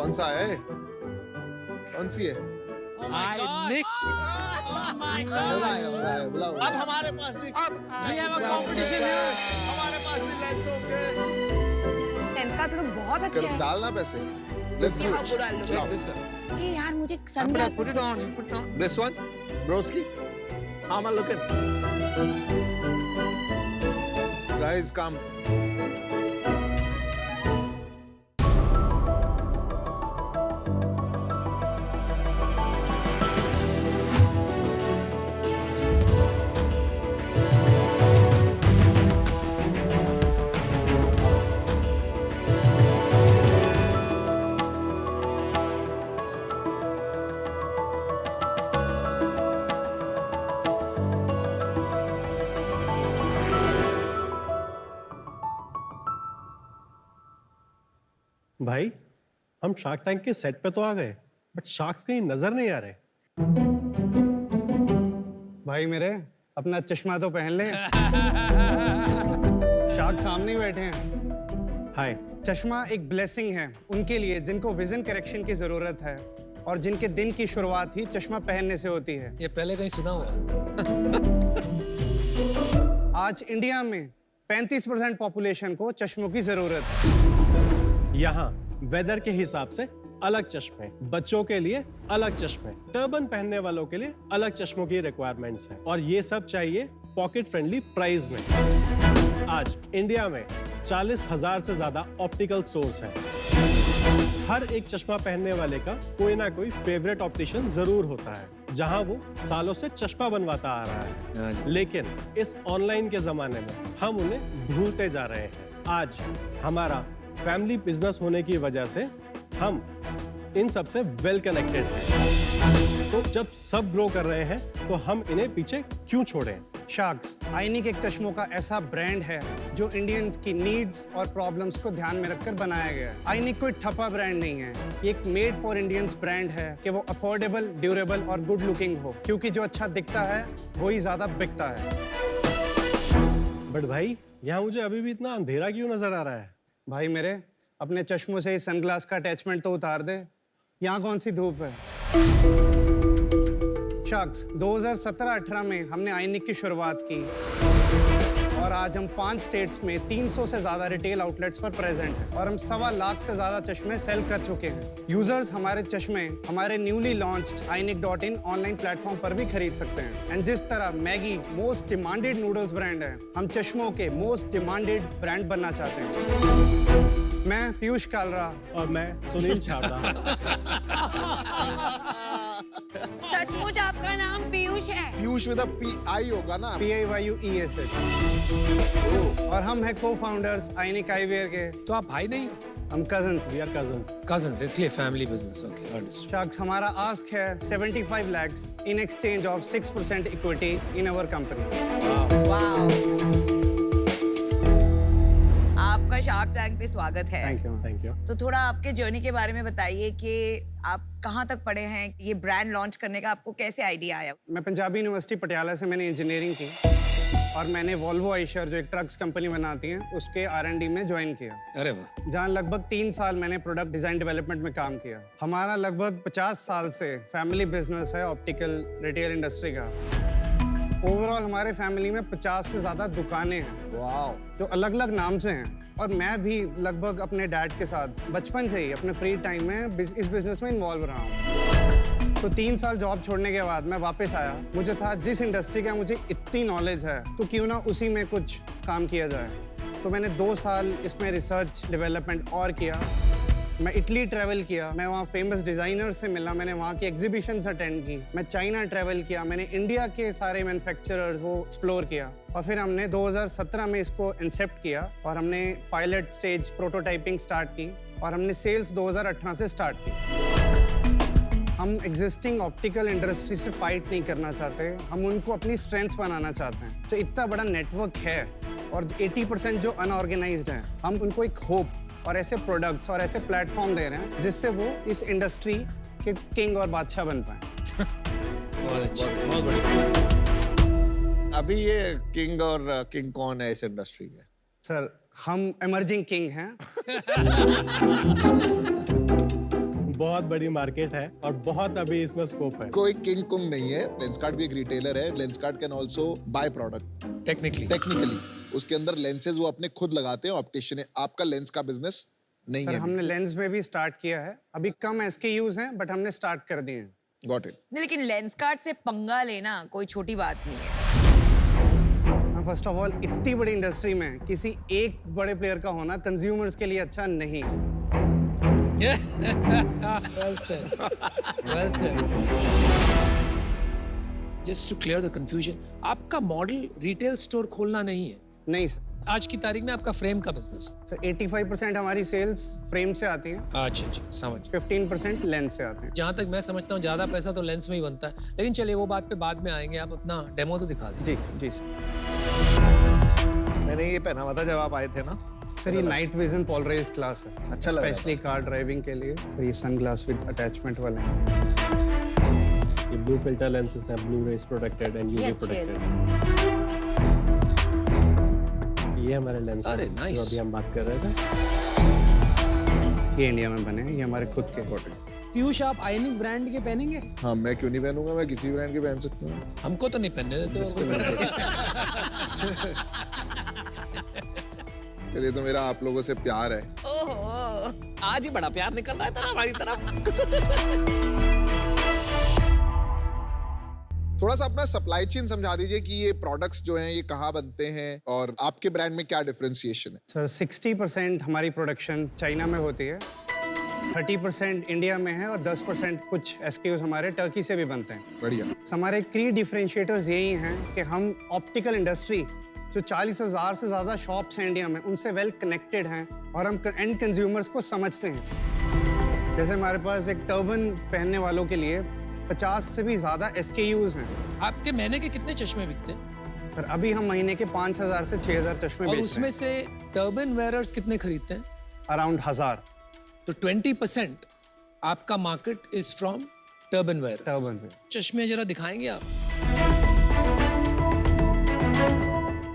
कौन सा है? कौन सी है? Nick. बुलाओ। अब हमारे पास भी We have a competition here. हमारे पास भी लेंस होंगे। इनका तो बहुत अच्छा है। डालना पैसे। Let's do हाँ, it. वो डाल लो। चलाओ। ये यार मुझे Put sunglass it on. You put it on. This one, broski. How am I looking? Guys, come. भाई हम शार्क टैंक के सेट पे तो आ गए बट शार्क्स कहीं नजर नहीं आ रहे। भाई मेरे अपना चश्मा तो पहन ले। शार्क सामने ही बैठे हैं। हाय। चश्मा एक ब्लेसिंग है उनके लिए जिनको विजन करेक्शन की जरूरत है और जिनके दिन की शुरुआत ही चश्मा पहनने से होती है। ये पहले कहीं सुना हुआ है। आज इंडिया में 35% पॉपुलेशन को चश्मों की जरूरत है। यहाँ वेदर के हिसाब से अलग चश्मे, बच्चों के लिए अलग चश्मे, टर्बन पहनने वालों के लिए अलग चश्मों की रिक्वायरमेंट्स है और ये सब चाहिए पॉकेट फ्रेंडली प्राइस में। आज इंडिया में 40,000 से ज्यादा ऑप्टिकल स्टोर्स हैं। हर एक चश्मा पहनने वाले का कोई ना कोई फेवरेट ऑप्टिशियन जरूर होता है जहां वो सालों से चश्मा बनवाता आ रहा है, लेकिन इस ऑनलाइन के जमाने में हम उन्हें भूलते जा रहे हैं। आज हमारा फैमिली बिजनेस होने की वजह से हम इन सब से वेल कनेक्टेड हैं। तो जब सब ग्रो कर रहे हैं तो हम इन्हें पीछे क्यों छोड़ें? शार्क्स आईनिक एक चश्मों का ऐसा ब्रांड है जो इंडियंस की नीड्स और प्रॉब्लम्स को ध्यान में रखकर बनाया गया है। आईनिक कोई ठप्पा ब्रांड नहीं है, ये एक मेड फॉर इंडियंस ब्रांड है कि वो अफोर्डेबल, ड्यूरेबल और गुड लुकिंग हो, क्योंकि जो अच्छा दिखता है वही ज्यादा बिकता है। बट भाई यहाँ मुझे अभी भी इतना अंधेरा क्यों नजर आ रहा है? भाई मेरे अपने चश्मों से सनग्लास का अटैचमेंट तो उतार दे, यहाँ कौन सी धूप है। शार्क्स 2017-18 में हमने आईनिक की शुरुआत की और आज हम 5 स्टेट्स में 300 से ज्यादा रिटेल आउटलेट्स पर प्रेजेंट हैं और हम 1.25 लाख से ज्यादा चश्मे सेल कर चुके हैं। यूजर्स हमारे चश्मे हमारे newly launched inik.in online platform पर भी खरीद सकते हैं। एंड जिस तरह Maggi most demanded noodles brand है, हम चश्मों के मोस्ट डिमांडेड ब्रांड बनना चाहते हैं। मैं पीयूष कालरा और मैं सुनील छाबड़ा। सचमुच आपका नाम पीयूष है? पीयूष with a P-I होगा ना? PIYUESH और हम हैं को-फाउंडर्स आईनिक आईवेयर के। तो आप भाई नहीं? हम cousins. We are cousins. Cousins, इसलिए family business. Okay, understood. Sharks हमारा आस्क है 75 lakhs in exchange of 6% equity in our company। Wow. आपका शार्क टैंक पे स्वागत है। Thank you. Thank you. तो थोड़ा आपके जर्नी के बारे में बताइए कि आप कहाँ तक पढ़े हैं, ये ब्रांड लॉन्च करने का आपको कैसे आइडिया आया? मैं पंजाबी यूनिवर्सिटी पटियाला से मैंने इंजीनियरिंग की और मैंने वॉल्वो आइशर जो एक ट्रक्स कंपनी बनाती है उसके R&D में ज्वाइन किया, अरे वाह। जहाँ लगभग 3 साल मैंने प्रोडक्ट डिजाइन डेवलपमेंट में काम किया। हमारा लगभग 50 साल से फैमिली बिजनेस है ऑप्टिकल रिटेल इंडस्ट्री का। ओवरऑल हमारे फैमिली में 50 से ज्यादा दुकानें हैं वाओ। जो अलग अलग नाम से हैं और मैं भी लगभग अपने डैड के साथ बचपन से ही अपने फ्री टाइम में इस बिजनेस में इन्वॉल्व रहा हूँ। तो 3 साल जॉब छोड़ने के बाद मैं वापस आया। मुझे था जिस इंडस्ट्री का मुझे इतनी नॉलेज है तो क्यों ना उसी में कुछ काम किया जाए। तो मैंने 2 साल इसमें रिसर्च डेवलपमेंट और किया। मैं इटली ट्रैवल किया, मैं वहाँ फेमस डिज़ाइनर से मिला, मैंने वहाँ की एग्जीबिशंस अटेंड की। मैं चाइना ट्रैवल किया, मैंने इंडिया के सारे मैन्युफैक्चरर्स वो एक्सप्लोर किया और फिर हमने 2017 में इसको इंसेप्ट किया और हमने पायलट स्टेज प्रोटोटाइपिंग स्टार्ट की और हमने सेल्स 2018 से स्टार्ट की। हम एग्जिस्टिंग ऑप्टिकल इंडस्ट्री से फाइट नहीं करना चाहते, हम उनको अपनी स्ट्रेंथ बनाना चाहते हैं। तो इतना बड़ा नेटवर्क है और 80% जो अनऑर्गेनाइज्ड हैं, हम उनको एक होप और ऐसे प्रोडक्ट्स और ऐसे प्लेटफॉर्म दे रहे हैं जिससे वो इस इंडस्ट्री के किंग और बादशाह बन पाए। बहुत अच्छा, बहुत बढ़िया। अभी ये किंग और किंग कौन है इस इंडस्ट्री के? सर हम इमर्जिंग किंग हैं। बहुत बड़ी मार्केट है और बहुत अभी इसमें स्कोप है। कोई किंग कुंग नहीं है। लेंसकार्ट भी एक रिटेलर है। Lenskart can also by product technically. उसके अंदर लेंसेज वो अपने खुद लगाते हैं, ऑप्टिशियन है। आपका लेंस का बिजनेस नहीं सर है। हमने लेंस में भी स्टार्ट किया है, अभी कम SKUs हैं बट हमने स्टार्ट कर दिए हैं। Got it. नहीं, लेकिन लेंसकार्ट से पंगा लेना कोई छोटी बात नहीं है। फर्स्ट ऑफ ऑल इतनी बड़ी इंडस्ट्री में किसी एक बड़े प्लेयर का होना कंज्यूमर्स के लिए अच्छा नहीं है। Well said. Well said. Just to clear the confusion, आपका मॉडल रिटेल स्टोर खोलना नहीं है। नहीं सर। आज की तारीख में आपका फ्रेम का बिजनेस है। सर 85% हमारी सेल्स फ्रेम से आती हैं, अच्छा जी, समझ। 15% लेंस से आते हैं। जहाँ तक मैं समझता हूँ ज्यादा पैसा तो लेंस में ही बनता है, लेकिन चलिए वो बात पे बाद में आएंगे। आप अपना डेमो तो दिखा दीजिए। जी जी सर। मैंने ये पहना हुआ था जब आप आए थे ना। सर ये नाइट विजन पोलराइज्ड ग्लास है, अच्छा लग रहा स्पेशली कार ड्राइविंग के लिए। सर ये सन ग्लास विद अटैचमेंट वाले हैं। ये ब्लू फिल्टर लेंसेज हैं, blue rays protected and UV protected. ये हमारे लेंसेज अरे, nice. जो अभी हम बात कर रहे थे, ये इंडिया में बने हैं, ये हमारे खुद के प्रोडक्ट। पीयूष आप आयनिक ब्रांड के पहनेंगे? हाँ, मैं क्यों नहीं पहनूंगा? मैं किसी ब्रांड के पहन सकता हूँ। हमको तो नहीं पहनने देते हो। चलिए, तो मेरा आप लोगों से प्यार है। ओहो, आज ही बड़ा प्यार निकल रहा है तेरा हमारी तरफ। थोड़ा सा अपना सप्लाई चेन समझा दीजिए कि ये प्रोडक्ट्स जो हैं ये कहाँ बनते हैं और आपके ब्रांड में क्या डिफरेंशिएशन है। सर 60% हमारी प्रोडक्शन चाइना में होती है, 30% इंडिया में है और 10% कुछ SKUs हमारे टर्की से भी बनते हैं। बढ़िया। हमारे की डिफरेंशिएटर्स यही हैं कि हम ऑप्टिकल इंडस्ट्री जो 40,000 से ज़्यादा शॉप्स हैं इंडिया में, उनसे वेल कनेक्टेड हैं और हम एंड कंज्यूमर्स को समझते हैं। जैसे हमारे पास एक टर्बन पहनने वालों के लिए 50 से भी ज़्यादा SKUs हैं। आपके महीने के कितने चश्मे बिकते हैं? सर अभी हम महीने के 5,000 से 6,000 चश्मे और बेच उसमें रहे से टर्बन वेयरर्स कितने खरीदते हैं? हैं, अराउंड 1,000 तो 20% आपका market is from turban wear. Turban पे। चश्मे जरा दिखाएंगे आप?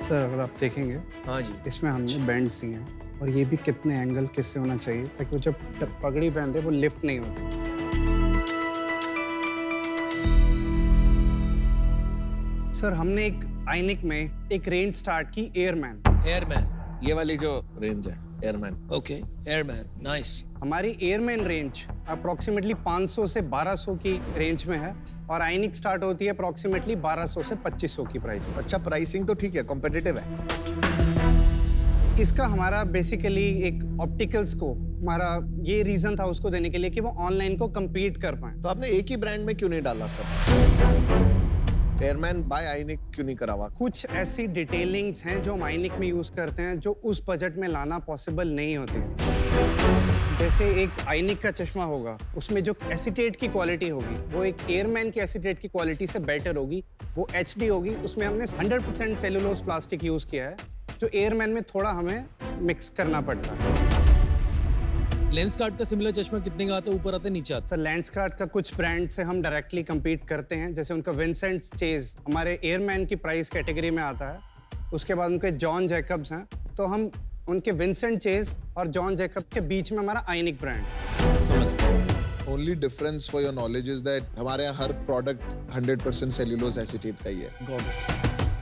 सर अगर आप देखेंगे हाँ जी। इसमें हमने बैंड्स दिए हैं और ये भी कितने एंगल किससे होना चाहिए ताकि वो जब पगड़ी पहनते वो लिफ्ट नहीं होती। सर हमने एक आइनिक में एक रेंज स्टार्ट की एयरमैन। एयरमैन। ये वाली जो रेंज है एयरमैन। Okay, airman, nice. हमारी एयरमैन रेंज अप्रोक्सीमेटली 500 से 1200 की रेंज में है और आइनिक स्टार्ट होती है अप्रोक्सीमेटली 1200 से 2500 की प्राइस में। अच्छा, प्राइसिंग तो ठीक है, कॉम्पिटिटिव है। इसका हमारा बेसिकली एक ऑप्टिकल्स को हमारा ये रीजन था उसको देने के लिए कि वो ऑनलाइन को compete कर पाए। तो आपने एक ही ब्रांड में क्यों नहीं डाला सब? एयरमैन बाय आइनिक क्यों नहीं करा हुआ? कुछ ऐसी डिटेलिंग्स हैं जो हम आइनिक में यूज करते हैं जो उस बजट में लाना पॉसिबल नहीं होती। जैसे एक आइनिक का चश्मा होगा, उसमें जो एसीटेट की क्वालिटी होगी वो एक एयरमैन की एसीटेट की क्वालिटी से बेटर होगी, वो HD होगी। उसमें हमने 100% सेलुलोज प्लास्टिक यूज किया है, जो एयरमैन में थोड़ा हमें मिक्स करना पड़ता है। लेंसकार्ट का सिमिलर चश्मा कितने का आता है? ऊपर आता है, नीचे आता सर लेंसकार्ट का कुछ ब्रांड से हम डायरेक्टली compete करते हैं, जैसे उनका विंसेंट चेज हमारे एयरमैन की प्राइस कैटेगरी में आता है। उसके बाद उनके जॉन जैकब्स हैं, तो हम उनके विंसेंट चेज और जॉन जैकब के बीच में हमारा आइनिक ब्रांड। है? समझ गया। Only difference for your knowledge is that हमारे यहाँ हर प्रोडक्ट 100% सेल्यूलोज एसीटेट का ही है।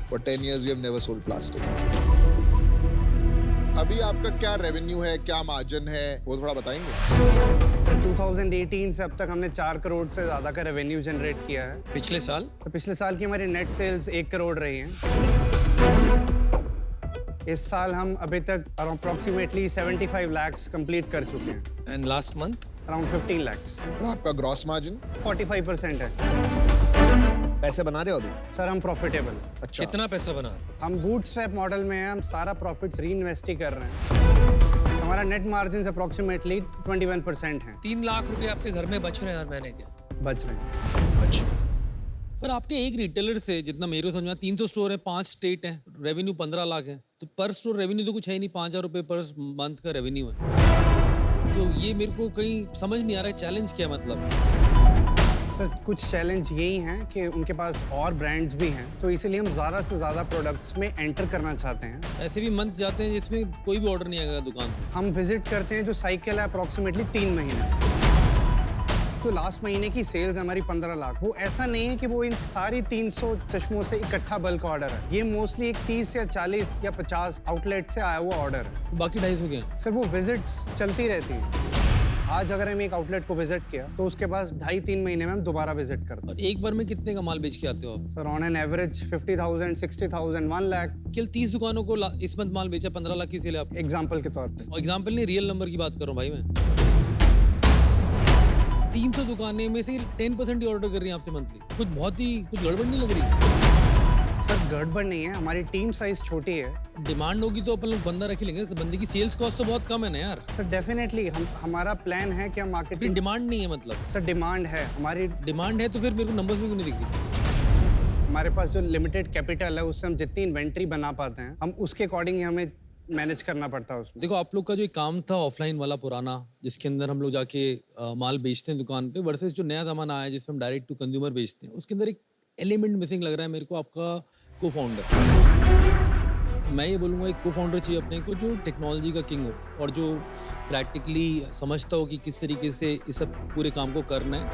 For 10 years we have never sold plastic. अभी आपका क्या रेवेन्यू है, क्या मार्जिन है, वो थोड़ा बताएंगे? सर 2018 से अब तक हमने 4 करोड़ से ज्यादा का रेवेन्यू जनरेट किया है। पिछले साल? तो पिछले साल की हमारी नेट सेल्स 1 करोड़ रही हैं। इस साल हम अभी तक अप्रोक्सीमेटली 75 lakhs कंप्लीट कर चुके हैं। And last month? Around 15 lakhs। और आपका ग्रॉस मार्जिन? 45% है। पैसे बना रहे हो अभी? सर हम प्रॉफिटेबल। अच्छा, कितना पैसा बना? हम बूटस्ट्रैप मॉडल में हैं, हम सारा प्रॉफिट्स री इन्वेस्ट ही कर रहे हैं। हमारा नेट मार्जिन अप्रोक्सीमेटली 21% है। 3 लाख रुपए आपके घर में बच रहे हैं हर महीने के? बच रहे हैं। अच्छा। पर आपके एक रिटेलर से जितना मेरे को समझ में 300 स्टोर है, 5 स्टेट हैं, रेवेन्यू 15 लाख है, तो पर स्टोर रेवेन्यू तो कुछ है ही नहीं। 5,000 रुपए पर मंथ का रेवेन्यू है। तो ये मेरे को कहीं समझ नहीं आ रहा है, चैलेंज क्या मतलब? सर कुछ चैलेंज यही हैं कि उनके पास और ब्रांड्स भी हैं, तो इसीलिए हम ज़्यादा से ज़्यादा प्रोडक्ट्स में एंटर करना चाहते हैं। ऐसे भी मंथ जाते हैं जिसमें कोई भी ऑर्डर नहीं आएगा दुकान से। हम विजिट करते हैं जो साइकिल है अप्रोक्सीमेटली 3 महीने। जो लास्ट महीने की सेल्स है हमारी 15 लाख, वो ऐसा नहीं है कि वो इन सारी 300 चश्मों से इकट्ठा बल्क ऑर्डर है। ये मोस्टली एक 30 या 40 या 50 आउटलेट से आया हुआ ऑर्डर है। बाकी 250 के हैं। सर वो विजिट्स चलती रहती हैं। आज अगर हम एक आउटलेट को विजिट किया तो उसके पास 2.5-3 महीने में हम दोबारा विजिट करते हैं। और एक बार में कितने का माल बेच के आते हो आप? Sir on an average 50,000, 60,000, 1 lakh केवल 30 दुकानों को इस मंथ माल बेचा, 15 लाख की सेल है आप। एग्जाम्पल के तौर पे। एग्जाम्पल नहीं, रियल नंबर की बात कर रहा हूँ भाई मैं। 300 दुकानें में से 10% ही ऑर्डर कर रही हैं आपसे मंथली। कुछ गड़बड़ नहीं लग रही? सर गड़बड़ नहीं है, हमारी टीम साइज छोटी है। डिमांड होगी तो अपन लोग बंदा रख ही लेंगे। बंदे की सेल्स कॉस्ट तो बहुत कम है ना यार। सर डेफिनेटली हमारा प्लान है कि हम मार्केटिंग। डिमांड नहीं है मतलब? सर डिमांड है, हमारी डिमांड है तो फिर मेरे को नंबर्स में क्यों नहीं दिख रही? हमारे पास जो लिमिटेड कैपिटल है उससे हम जितनी इन्वेंट्री बना पाते हैं, हम उसके अकॉर्डिंग ही हमें मैनेज करना पड़ता है उसमें। देखो आप लोग का जो एक काम था ऑफलाइन वाला पुराना, जिसके अंदर हम लोग जाके माल बेचते हैं दुकान पे, वर्सेस जो नया जमाना आया जिसमें हम डायरेक्ट टू कंज्यूमर बेचते हैं, उसके अंदर एक एलिमेंट मिसिंग लग रहा है मेरे को, आपका को फाउंडर। मैं ये बोलूँगा एक को फाउंडर चाहिए अपने को जो टेक्नोलॉजी का किंग हो और जो प्रैक्टिकली समझता हो कि किस तरीके से इस सब पूरे काम को करना है,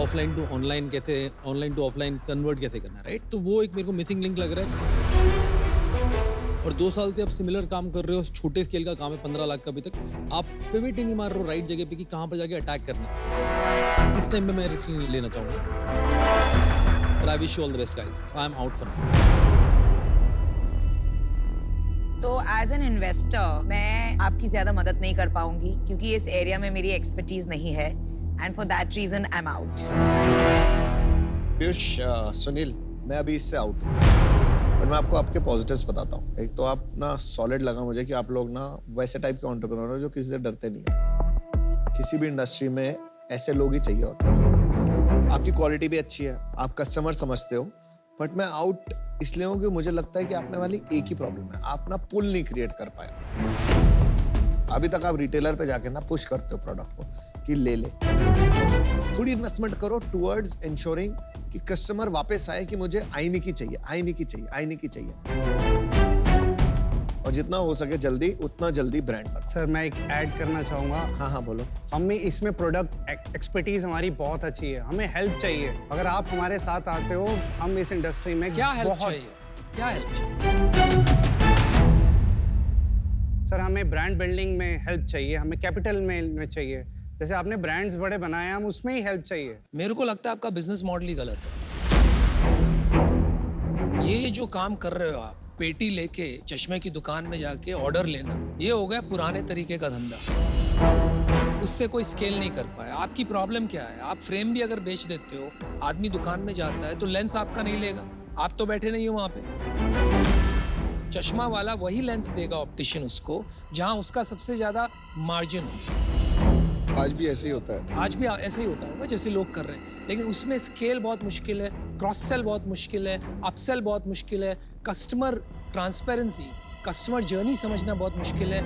ऑफलाइन टू ऑनलाइन कैसे, ऑनलाइन टू ऑफलाइन कन्वर्ट कैसे करना है, राइट? तो वो एक मेरे को मिसिंग लिंक लग रहा है। और 2 साल से आप सिमिलर काम कर रहे हो, छोटे स्केल का काम है, 15 लाख का अभी तक। आप पिवट ही नहीं मार रहे हो राइट जगह पे कि कहाँ पर जाके अटैक करना है। इस टाइम पे मैं रिस्क नहीं लेना चाहूँगा। But I wish you all the best, guys. I am out for now. तो एज एन इन्वेस्टर मैं आपकी ज्यादा मदद नहीं कर पाऊंगी क्योंकि इस एरिया में मेरी एक्सपर्टीज नहीं है, and for that reason I am out. Piyush, Sunil, मैं अभी इससे आउट हूँ, और मैं आपको आपके पॉजिटिव्स बताता हूँ। एक तो आप ना सॉलिड लगा मुझे कि आप लोग ना वैसे टाइप के एंटरप्रेन्योर हो जो किसी से डरते नहीं है। किसी भी इंडस्ट्री में ऐसे लोग ही चाहिए होते हैं। आपकी क्वालिटी भी अच्छी है, आप कस्टमर समझते हो, बट मैं आउट इसलिए हूँ कि मुझे लगता है कि आपने वाली एक ही प्रॉब्लम है, आप ना पुल नहीं क्रिएट कर पाए। अभी तक आप रिटेलर पे जाके ना पुश करते हो प्रोडक्ट को कि ले ले। थोड़ी इन्वेस्टमेंट करो टुवर्ड्स इंश्योरिंग कि कस्टमर वापस आए कि मुझे आईने की चाहिए, आईने की चाहिए, आईने की चाहिए। और जितना हो सके जल्दी, उतना जल्दी ब्रांड पर। सर मैं एक ऐड करना चाहूँगा। हाँ बोलो। हमें इसमें प्रोडक्ट एक्सपर्टीज हमारी बहुत अच्छी है, हमें हेल्प चाहिए। अगर आप हमारे साथ आते हो, हम इस इंडस्ट्री में क्या हेल्प बहुत चाहिए? क्या हेल्प चाहिए? सर हमें ब्रांड बिल्डिंग में हेल्प चाहिए, हमें कैपिटल में चाहिए। जैसे आपने ब्रांड्स बड़े बनाए हैं, हम उसमें ही हेल्प चाहिए। मेरे को लगता है आपका बिजनेस मॉडल ही गलत है। ये जो काम कर रहे हो आप, पेटी लेके चश्मे की दुकान में जाके ऑर्डर लेना, ये हो गया पुराने तरीके का धंधा। उससे कोई स्केल नहीं कर पाया। आपकी प्रॉब्लम क्या है? आप फ्रेम भी अगर बेच देते हो, आदमी दुकान में जाता है तो लेंस आपका नहीं लेगा, आप तो बैठे नहीं हो वहां पे। चश्मा वाला वही लेंस देगा ऑप्टिशियन उसको जहां उसका सबसे ज्यादा मार्जिन हो। आज भी ऐसे ही होता है। आज भी ऐसे ही होता होगा जैसे लोग कर रहे हैं, लेकिन उसमें स्केल बहुत मुश्किल है, क्रॉस सेल बहुत मुश्किल है, अपसेल बहुत मुश्किल है, कस्टमर ट्रांसपेरेंसी, कस्टमर जर्नी समझना बहुत मुश्किल है।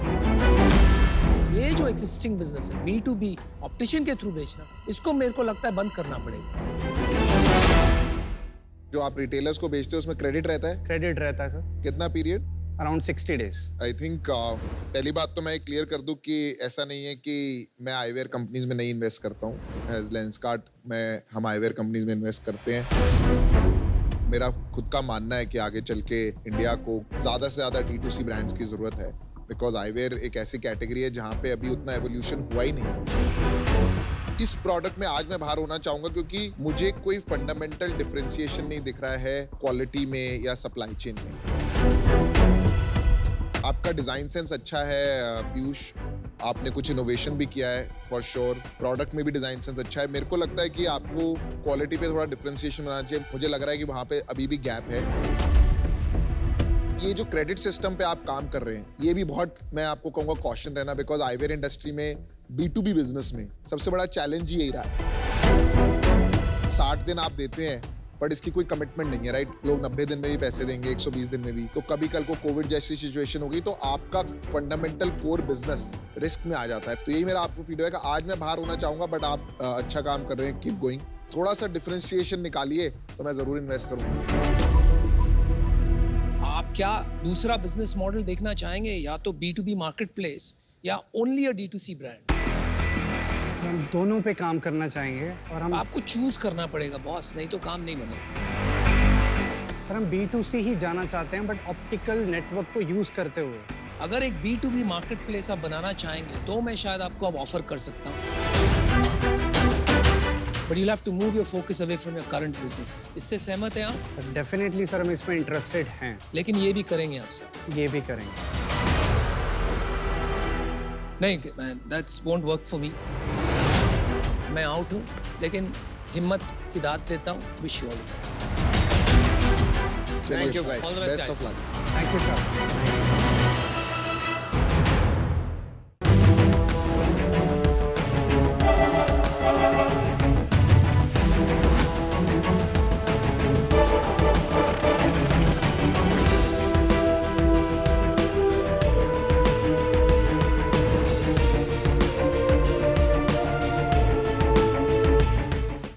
ये जो एक्सिस्टिंग बिजनेस है B2B ऑप्टिशियन के थ्रू बेचना, इसको मेरे को लगता है बंद करना पड़ेगा। जो आप रिटेलर्स को बेचते हो उसमें क्रेडिट रहता है? क्रेडिट रहता है सर। कितना period? Around 60 days. I think पहली बात तो मैं क्लियर कर दूं कि ऐसा नहीं है कि मैं आईवेयर कंपनीज में नहीं इन्वेस्ट करता हूं। एज लेंसकार्ट में हम आईवेयर कंपनीज में इन्वेस्ट करते हैं। मेरा खुद का मानना है कि आगे चल के इंडिया को ज़्यादा से ज़्यादा D2C ब्रांड्स की ज़रूरत है, बिकॉज आईवेयर एक ऐसी कैटेगरी है जहाँ पे अभी उतना एवोल्यूशन हुआ ही नहीं। इस प्रोडक्ट में आज मैं बाहर होना चाहूँगा क्योंकि मुझे कोई फंडामेंटल डिफरेंशिएशन नहीं दिख रहा है क्वालिटी में या सप्लाई चेन में। आपका डिज़ाइन सेंस अच्छा है पीयूष, आपने कुछ इनोवेशन भी किया है फॉर श्योर, प्रोडक्ट में भी डिज़ाइन सेंस अच्छा है। मेरे को लगता है कि आपको क्वालिटी पे थोड़ा डिफरेंशिएशन बनाना चाहिए। मुझे लग रहा है कि वहाँ पे अभी भी गैप है। ये जो क्रेडिट सिस्टम पे आप काम कर रहे हैं, ये भी बहुत, मैं आपको कहूँगा कॉशन रहना, बिकॉज आईवेयर इंडस्ट्री में B2B बिजनेस में सबसे बड़ा चैलेंज ही यही रहा है। 60 दिन आप देते हैं बट इसकी कोई कमिटमेंट नहीं है, राइट? लोग 90 दिन में भी पैसे देंगे, 120 दिन में भी। तो कभी कल को कोविड जैसी सिचुएशन होगी तो आपका फंडामेंटल कोर बिजनेस रिस्क में आ जाता है। तो यही मेरा आपको फीडबैक है। आज मैं बाहर होना चाहूंगा बट आप अच्छा काम कर रहे हैं, कीप गोइंग। थोड़ा सा डिफरेंशिएशन निकालिए तो मैं जरूर इन्वेस्ट करूंगा। आप क्या दूसरा बिजनेस मॉडल देखना चाहेंगे, या तो B2B मार्केट प्लेस या ओनली अ D2C ब्रांड? हम दोनों पे काम करना चाहेंगे और हम आपको चूज करना पड़ेगा बॉस, नहीं तो काम नहीं बनेगा। सर हम B2C ही जाना चाहते हैं, बट ऑप्टिकल नेटवर्क को यूज करते हुए। अगर एक B2B मार्केट प्लेस आप बनाना चाहेंगे तो मैं शायद आपको अब ऑफर कर सकता हूँ, but you have to move your focus away from your current business. इससे सहमत हैं आप? डेफिनेटली सर, हम इसमें इंटरेस्टेड हैं, लेकिन ये भी करेंगे आपसे? ये भी करेंगे। नहीं man, that's won't work for me. मैं आउट हूँ, लेकिन हिम्मत की दाद देता हूँ। Wish you all the best. Thank you, guys. All the best, best guys. Of luck. Thank you sir.